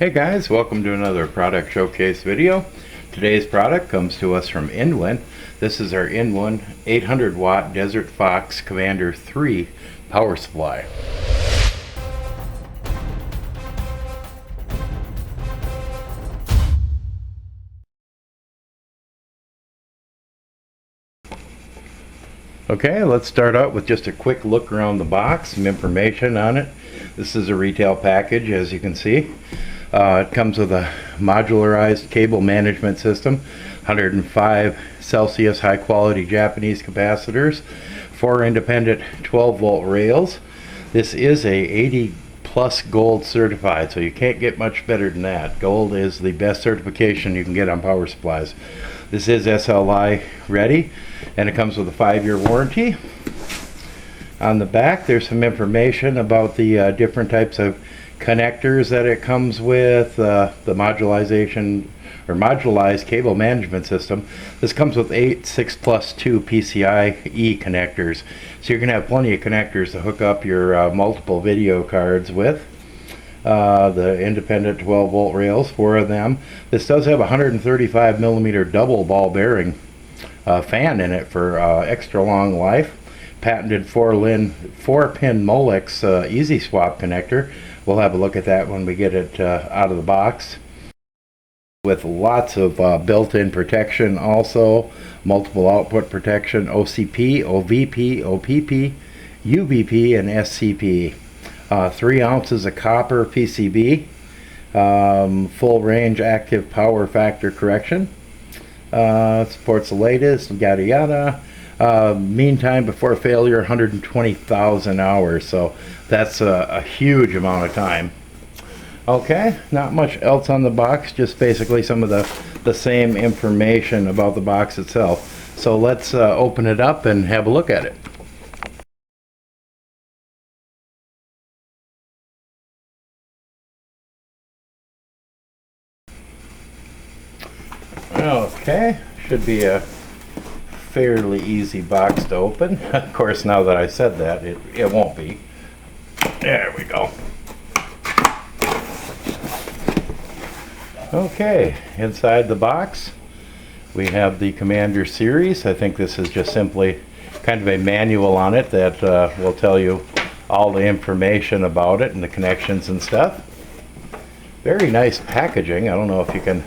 Hey guys, welcome to another product showcase video. Today's product comes to us from Inwin. This is our Inwin 800 watt Desert Fox Commander 3 power supply. Okay, let's start out with just a quick look around the box, some information on it. This is a retail package, as you can see. It comes with a modularized cable management system, 105 Celsius high quality Japanese capacitors, 4 independent 12 volt rails. This is a 80 plus gold certified, so you can't get much better than that. Gold is the best certification you can get on power supplies. This is SLI ready, and it comes with a 5-year warranty. On the back there's some information about the different types of connectors that it comes with, the modularized cable management system. This comes with 8 6+2 PCIe connectors, so you're going to have plenty of connectors to hook up your multiple video cards with. The independent 12 volt rails, 4 of them. This does have a 135 millimeter double ball bearing fan in it for extra long life. Patented 4-pin Molex easy swap connector. We'll have a look at that when we get it out of the box. With lots of built-in protection also, multiple output protection, OCP, OVP, OPP, UVP, and SCP. 3 ounces of copper PCB, full range active power factor correction, supports the latest, yada yada. Mean time before failure 120,000 hours, so that's a huge amount of time. Okay, not much else on the box, just basically some of the same information about the box itself. So let's open it up and have a look at it. Okay, should be a fairly easy box to open. Of course, now that I said that, it won't be. There we go. Okay, inside the box we have the Commander series. I think this is just simply kind of a manual on it that will tell you all the information about it and the connections and stuff. Very nice packaging. I don't know if you can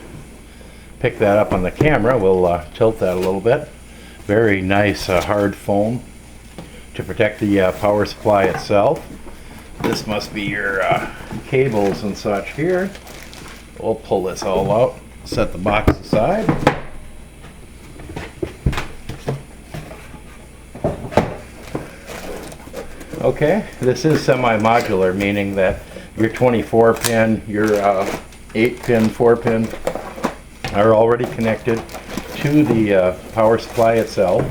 pick that up on the camera. We'll tilt that a little bit. Very nice hard foam to protect the power supply itself. This must be your cables and such here. We'll pull this all out, set the box aside. Okay, this is semi-modular, meaning that your 24 pin, your 8-pin, 4-pin are already connected to the power supply itself.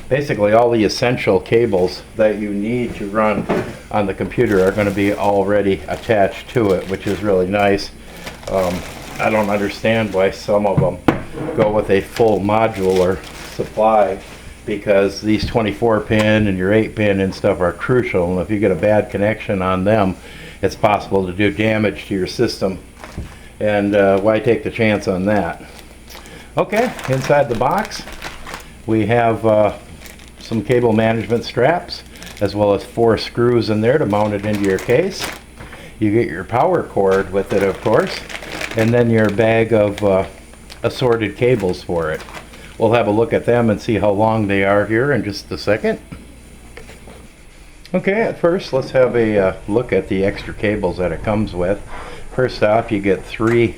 Basically all the essential cables that you need to run on the computer are going to be already attached to it, which is really nice. I don't understand why some of them go with a full modular supply, because these 24 pin and your 8-pin and stuff are crucial, and if you get a bad connection on them, it's possible to do damage to your system, and why take the chance on that? Okay, inside the box we have some cable management straps, as well as 4 screws in there to mount it into your case. You get your power cord with it, of course, and then your bag of assorted cables for it. We'll have a look at them and see how long they are here in just a second. Okay, at first let's have a look at the extra cables that it comes with. First off, you get 3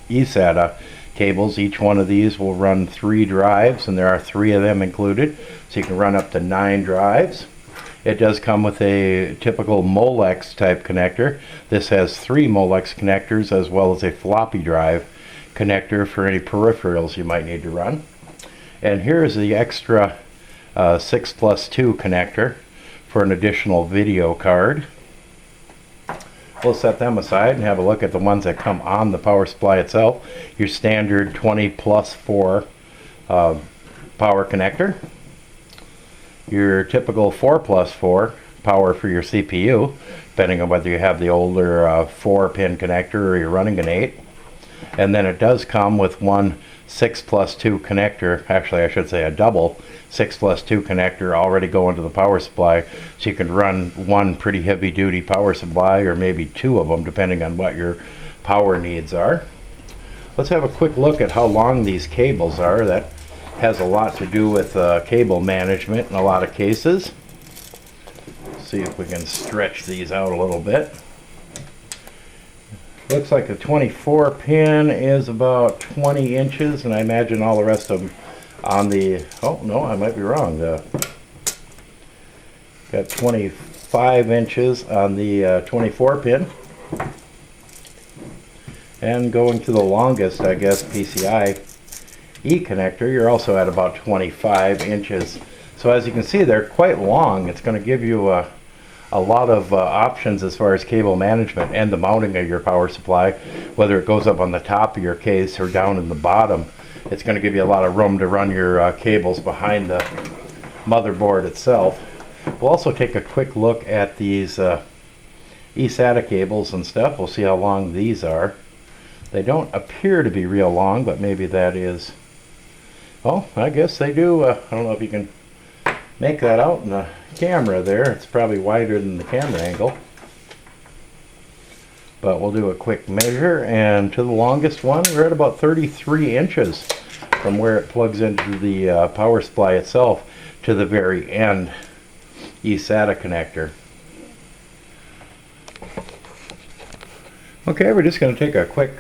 eSATA cables. Each one of these will run 3 drives, and there are 3 of them included, so you can run up to 9 drives. It does come with a typical Molex type connector. This has 3 Molex connectors, as well as a floppy drive connector for any peripherals you might need to run. And here's the extra 6+2 connector for an additional video card. We'll set them aside and have a look at the ones that come on the power supply itself. Your standard 20+4 power connector. Your typical 4+4 power for your CPU, depending on whether you have the older 4-pin connector or you're running an 8. And then it does come with one 6+2 connector. Actually, I should say a double 6+2 connector already going to the power supply, so you can run one pretty heavy duty power supply, or maybe two of them depending on what your power needs are. Let's have a quick look at how long these cables are. That has a lot to do with cable management in a lot of cases. See if we can stretch these out a little bit. Looks like the 24 pin is about 20 inches, and I imagine all the rest of them on the, oh no, I might be wrong. Got 25 inches on the 24 pin. And going to the longest, I guess, PCI E connector, you're also at about 25 inches. So as you can see, they're quite long. It's going to give you a lot of options as far as cable management and the mounting of your power supply, whether it goes up on the top of your case or down in the bottom. It's going to give you a lot of room to run your cables behind the motherboard itself. We'll also take a quick look at these eSATA cables and stuff. We'll see how long these are. They don't appear to be real long, but maybe that is, well, I guess they do. I don't know if you can make that out in the camera there. It's probably wider than the camera angle. But we'll do a quick measure, and to the longest one, we're at about 33 inches from where it plugs into the power supply itself to the very end eSATA connector. Okay, we're just going to take a quick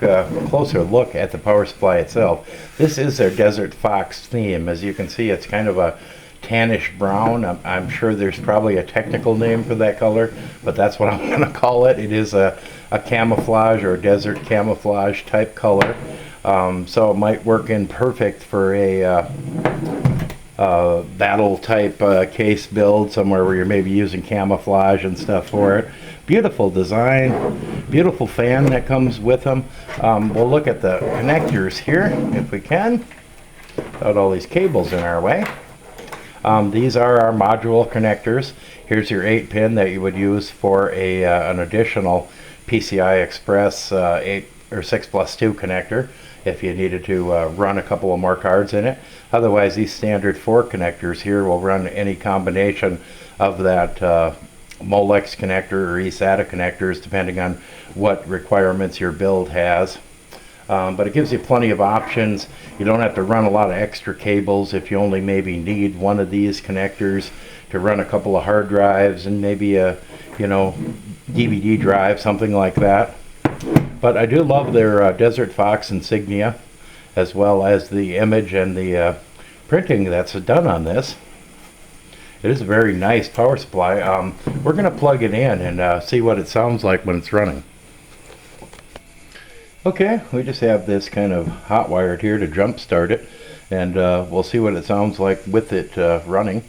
closer look at the power supply itself. This is their Desert Fox theme. As you can see, it's kind of a tannish brown. I'm sure there's probably a technical name for that color, but that's what I'm going to call it. It is a camouflage or a desert camouflage type color. So it might work in perfect for a battle type case build, somewhere where you're maybe using camouflage and stuff for it. Beautiful design, beautiful fan that comes with them. We'll look at the connectors here if we can, without all these cables in our way. These are our module connectors. Here's your 8-pin that you would use for an additional PCI Express 8 or 6+2 connector if you needed to run a couple of more cards in it. Otherwise, these standard 4 connectors here will run any combination of that Molex connector or eSATA connectors, depending on what requirements your build has. But it gives you plenty of options. You don't have to run a lot of extra cables if you only maybe need one of these connectors to run a couple of hard drives and maybe a DVD drive, something like that. But I do love their Desert Fox insignia, as well as the image and the printing that's done on this. It is a very nice power supply. We're going to plug it in and see what it sounds like when it's running. Okay, we just have this kind of hot wired here to jump start it, and we'll see what it sounds like with it running.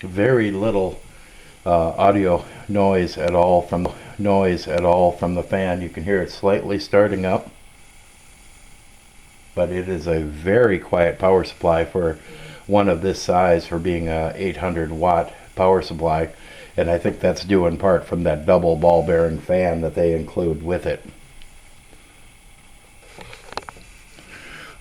Very little audio noise at all from the fan. You can hear it slightly starting up, but it is a very quiet power supply for one of this size, for being a 800 watt power supply, and I think that's due in part from that double ball bearing fan that they include with it.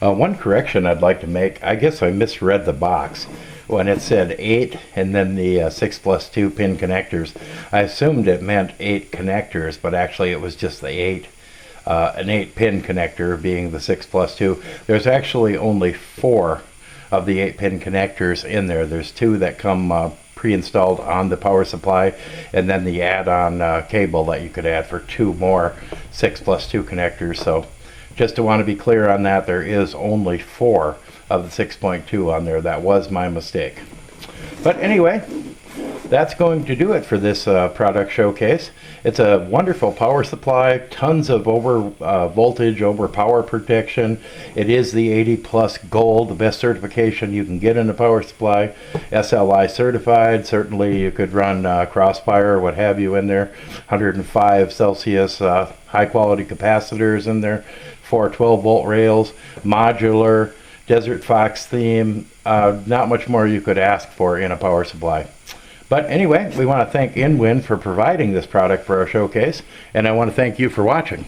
One correction I'd like to make: I guess I misread the box. When it said 8 and then the 6+2 pin connectors, I assumed it meant 8 connectors, but actually it was just the 8. An 8-pin connector being the 6+2. There's actually only 4 of the 8-pin connectors in there. There's 2 that come pre-installed on the power supply, and then the add-on cable that you could add for 2 more 6+2 connectors. So just to want to be clear on that, there is only 4 of the 6.2 on there. That was my mistake. But anyway, that's going to do it for this product showcase. It's a wonderful power supply, tons of voltage, over power protection. It is the 80 plus gold, the best certification you can get in a power supply. SLI certified. Certainly you could run Crossfire or what have you in there. 105 Celsius high quality capacitors in there. 4 12-volt rails, modular, Desert Fox theme. Not much more you could ask for in a power supply. But anyway, we want to thank InWin for providing this product for our showcase, and I want to thank you for watching.